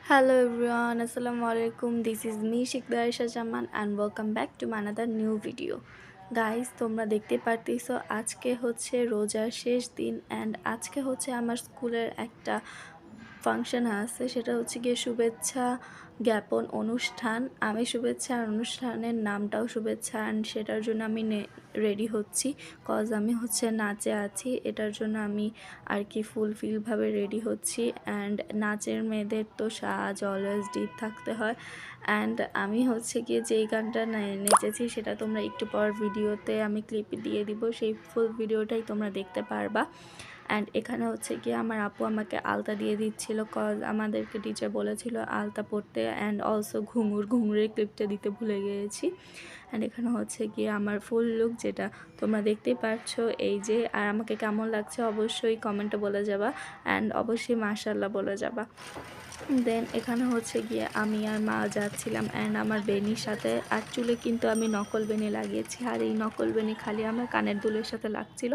Hello everyone, Assalamu alaikum. This is me Shikda Aisha Jaman and welcome back to another new video. Guys তোমরা দেখতে পারতেছো আজকে হচ্ছে রোজার শেষ দিন অ্যান্ড আজকে হচ্ছে আমার স্কুলের একটা ফাংশন আছে, সেটা হচ্ছে গিয়ে শুভেচ্ছা জ্ঞাপন অনুষ্ঠান। আমি শুভেচ্ছা অনুষ্ঠানের নামটাও শুভেচ্ছা অ্যান্ড সেটার জন্য আমি রেডি হচ্ছি কজ আমি হচ্ছে নাচে আছি। এটার জন্য আমি আর কি ফুলফিলভাবে রেডি হচ্ছি অ্যান্ড নাচের মেয়েদের তো সাজ অলওয়েজ ডিপ থাকতে হয় অ্যান্ড আমি হচ্ছে গিয়ে যেই গানটা নেচেছি সেটা তোমরা একটু পর ভিডিওতে আমি ক্লিপ দিয়ে দিব, সেই ফুল ভিডিওটাই তোমরা দেখতে পারবা। অ্যান্ড এখানে হচ্ছে গিয়ে আমার আপু আমাকে আলতা দিয়ে দিচ্ছিল কজ আমাদেরকে টিচার বলেছিল আলতা পড়তে অ্যান্ড অলসো ঘুঙুরের ক্লিপটা দিতে ভুলে গিয়েছি। অ্যান্ড এখানে হচ্ছে গিয়ে আমার ফুল লুক যেটা তোমরা দেখতেই পারছো এই যে। আর আমাকে কেমন লাগছে অবশ্যই কমেন্টে বলে যাবা অ্যান্ড অবশ্যই মাশাআল্লাহ বলে যাবা। দেন এখানে হচ্ছে গিয়ে আমি আর মা যাচ্ছিলাম অ্যান্ড আমার বেনির সাথে, আর চুলে কিন্তু আমি নকল বেনি লাগিয়েছি আর এই নকল বেনি খালি আমার কানের দুলের সাথে লাগছিল।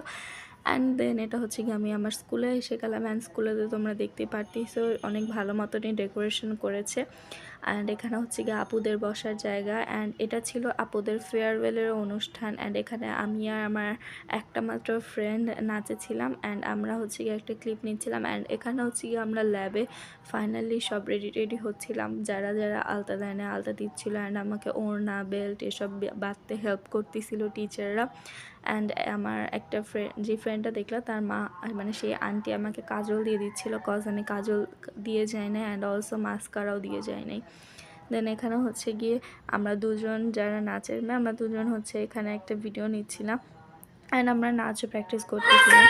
অ্যান্ড দেন এটা হচ্ছে কি আমি আমার স্কুলে এসে গেলাম অ্যান্ড স্কুলে তোমরা দেখতে পারতেছো অনেক ভালো মতনই ডেকোরেশন করেছে। অ্যান্ড এখানে হচ্ছে গিয়ে আপুদের বসার জায়গা অ্যান্ড এটা ছিল আপুদের ফেয়ারওয়েলের অনুষ্ঠান। অ্যান্ড এখানে আমি আর আমার একটা মাত্র ফ্রেন্ড নাচেছিলাম অ্যান্ড আমরা হচ্ছে গিয়ে একটা ক্লিপ নিচ্ছিলাম। অ্যান্ড এখানে হচ্ছে গিয়ে আমরা ল্যাবে ফাইনালি সব রেডি হচ্ছিলাম, যারা যারা আলতা দেয় না আলতা দিচ্ছিলো অ্যান্ড আমাকে ওড়না বেল্ট এসব বাঁধতে হেল্প করতেছিল টিচাররা। অ্যান্ড আমার একটা যে ফ্রেন্ডটা দেখলাম তার মা মানে সেই আন্টি আমাকে কাজল দিয়ে দিচ্ছিল কজ আমি কাজল দিয়ে যাই না অ্যান্ড অলসো মাস্কারাও দিয়ে যাই নাই। দেন এখানে হচ্ছে গিয়ে আমরা দুজন যারা নাচের মেয়ে আমরা দুজন হচ্ছে এখানে একটা ভিডিও নিচ্ছিলাম অ্যান্ড আমরা নাচও প্র্যাকটিস করতেছিলাম।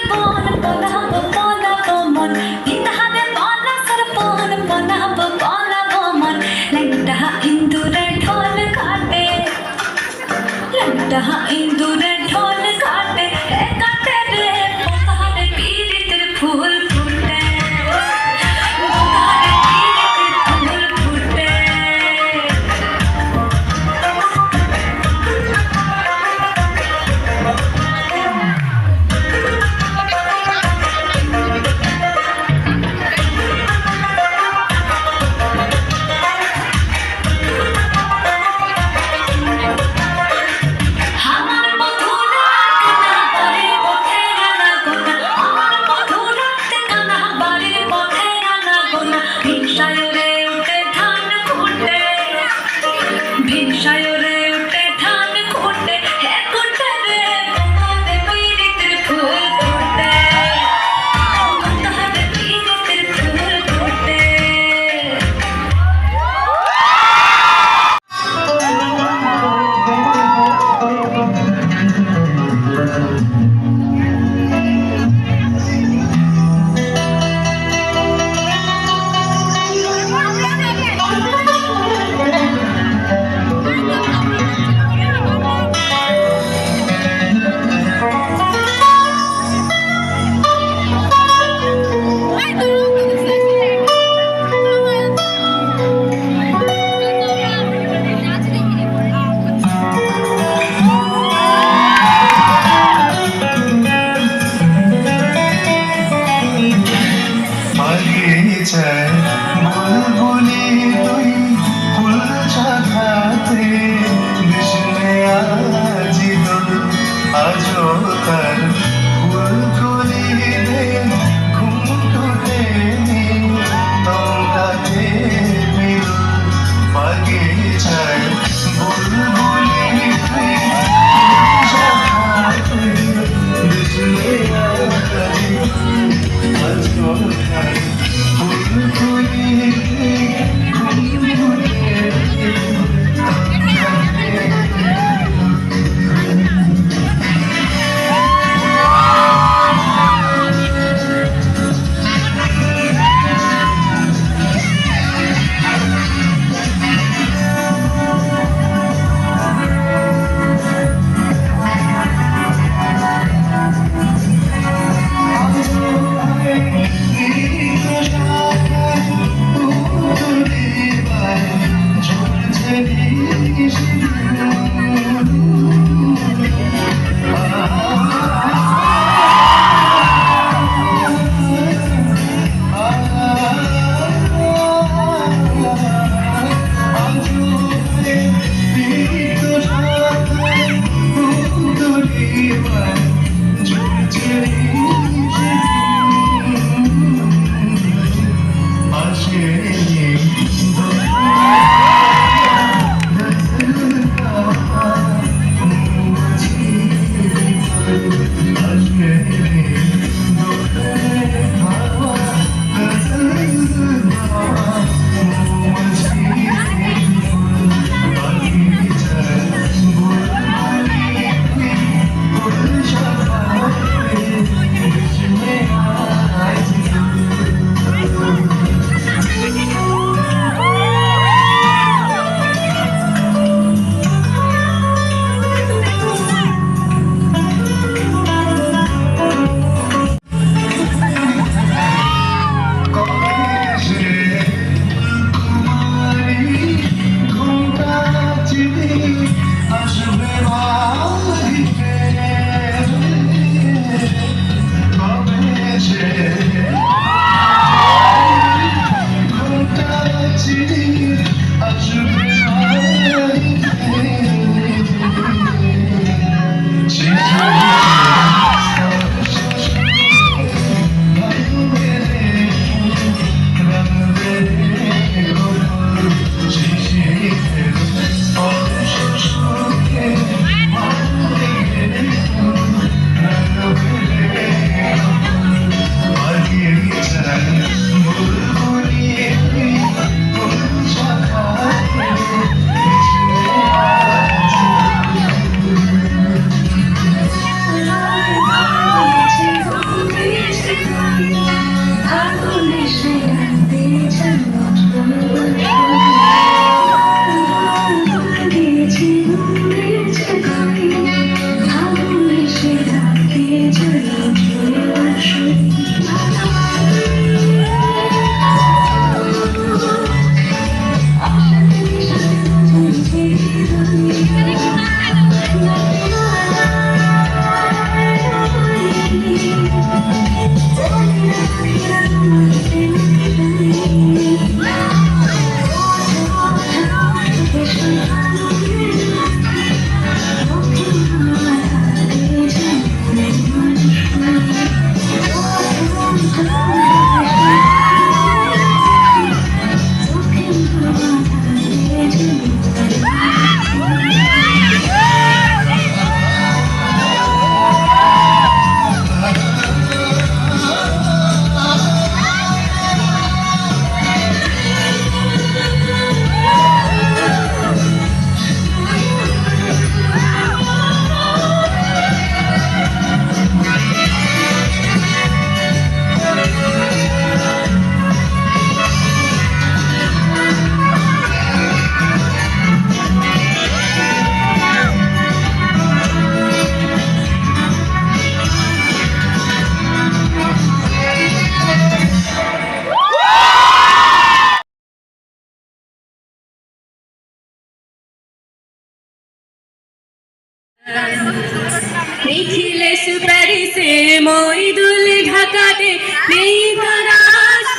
নিখিলেশ প্যারিসে মইদুল ঢাকাতে নেই তারা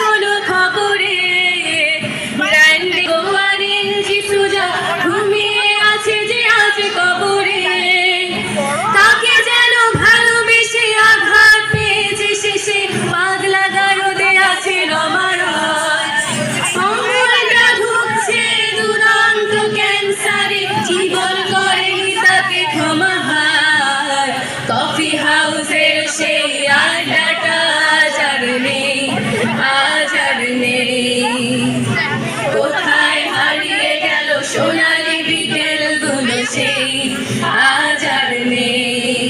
কোনো খবরে ব্র্যান্ডে গোয়ারিন যিশুজা ঘুমিয়ে আছে যে আজ কবরে তাকে যেন ভালোবেসে আঘাত পেয়েছে শেষে পাগলা গারদে আছে রমারয় সময়টা ঢুকছে দুরন্ত ক্যান্সারে জীবন করেনি তাকে ক্ষমা হায় কফি হাউসের সেই আড্ডাটা আজ আর নেই কোথায় হারিয়ে গেল সোনালি বিকেল গুলো সেই আজ আর নেই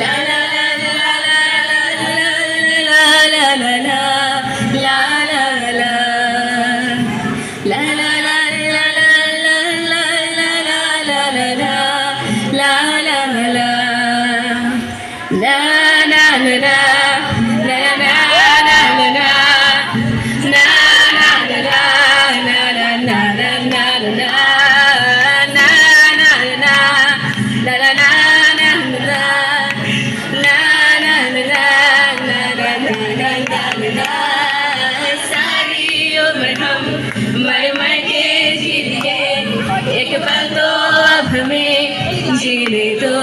লা লা লা লা লা লা লা লা লা লা লা লা La la la la la la la la la la la la la la la la la la मर के जिए एक पल तो अब हमें जीने दो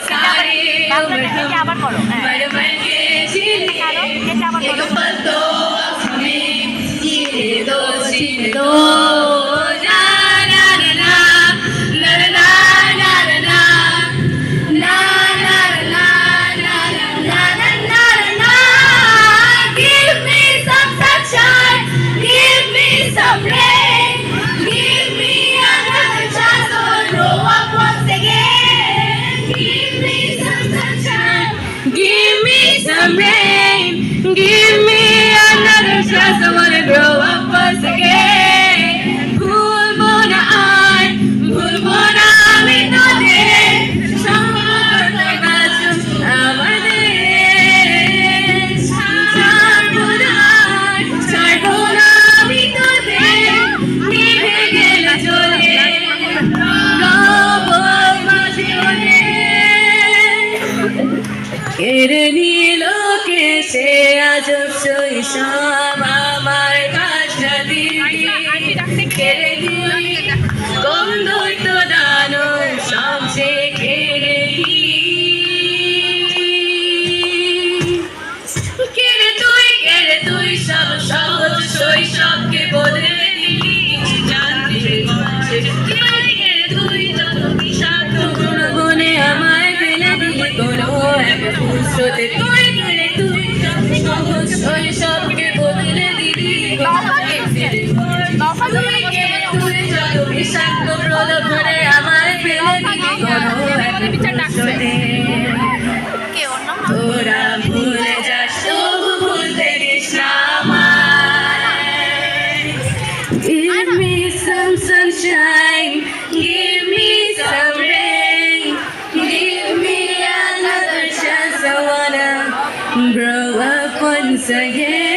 सारी उम्र हम मर के जिए एक पल तो अब हमें जीने दो ला ला ला ला ला ला ला ला ला ला ला ला ला ला ला give me some sunshine give me some rain give me another chance to grow up once again give me some sunshine give me some rain give me another chance I wanna grow up once again ভুলবো না আর ভুলবো না আমি তোদের সম্পর্ক বাঁচো আমাদের ছাড়বো না আমি তোদের নিভে গেলে চলে রবো মাঝে কেড়ে নিল কে সে আজব শৈশব আমার কাজটা দিদি কেড়ে দিলি কোন দৈত্য দানব সবচে কেড়ে কেড়ে তুই সব সহজ শৈশবকে বদলে দিলি তুই যত বিষাক্ত গুণগুণে আমায় ফেলে দিলি কোনো এক পুরুষতে তুই সহজ শৈশবকে বদলে দিলি তুই যত বিষাক্ত প্রলোভনে আমায় ফেলে দিলি কোনো এক পুরুষতে তোরা ভুলে যাস তবু ভুলতে দিস না আমায় give me some sunshine give me some rain give me another chance I wanna grow up once again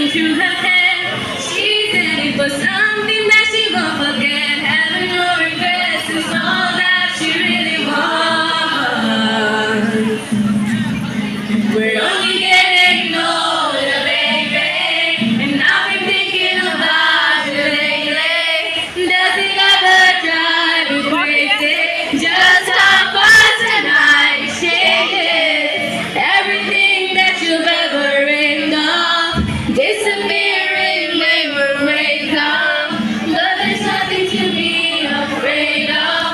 running through her head. She said it was something that she won't forget. Having no regrets is all that she really wants. We're only getting older, baby, and I've been thinking about you lately. Does it ever drive you crazy? Just how fast tonight changes. Everything that you've ever dreamed of disappearing when the rain comes. But there's nothing to be afraid of,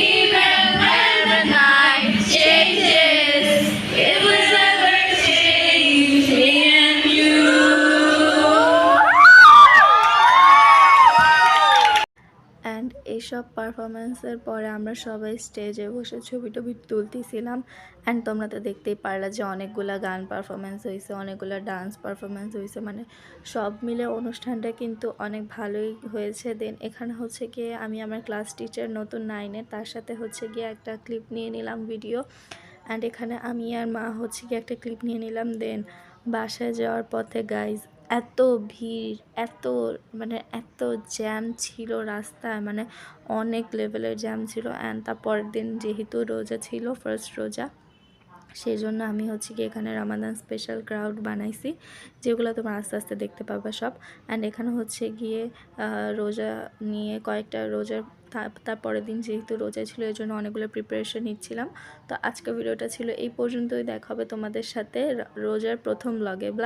even when the night changes. It was ever changed me and you. And এইসব পারফরমেন্সের পরে আমরা সবাই স্টেজে বসে ছবি টবি তুলতেছিলাম। And তোমরা তো দেখতেই পারলা যে অনেকগুলা গান পারফরমেন্স হয়েছে, অনেকগুলা ডান্স পারফরমেন্স হয়েছে, মানে সব মিলে অনুষ্ঠানটা কিন্তু অনেক ভালোই হয়েছে। দেন এখানে হচ্ছে গিয়ে আমি আমার ক্লাস টিচার নতুন 9-এ, তার সাথে হচ্ছে গিয়ে একটা ক্লিপ নিয়ে নিলাম ভিডিও। অ্যান্ড এখানে আমি আর মা হচ্ছে গিয়ে একটা ক্লিপ নিয়ে নিলাম। দেন বাসায় যাওয়ার পথে গাইজ এত ভিড়, এত জ্যাম ছিল রাস্তায়, মানে অনেক লেভেলের জ্যাম ছিল। অ্যান্ড তারপরের দিন যেহেতু রোজা ছিল, ফার্স্ট রোজা, সেই জন্য আমি হচ্ছে কি এখানে রামাদান স্পেশাল ক্রাউড বানাইছি, যেগুলো তোমরা আস্তে আস্তে দেখতে পাবে সব। অ্যান্ড এখানে হচ্ছে গিয়ে রোজা নিয়ে কয়েকটা রোজার তারপরের দিন যেহেতু রোজা ছিল, এই জন্য অনেকগুলো প্রিপারেশন নিচ্ছিলাম। তো আজকে ভিডিওটা ছিল এই পর্যন্তই। দেখা হবে তোমাদের সাথে রোজার প্রথম ব্লগে।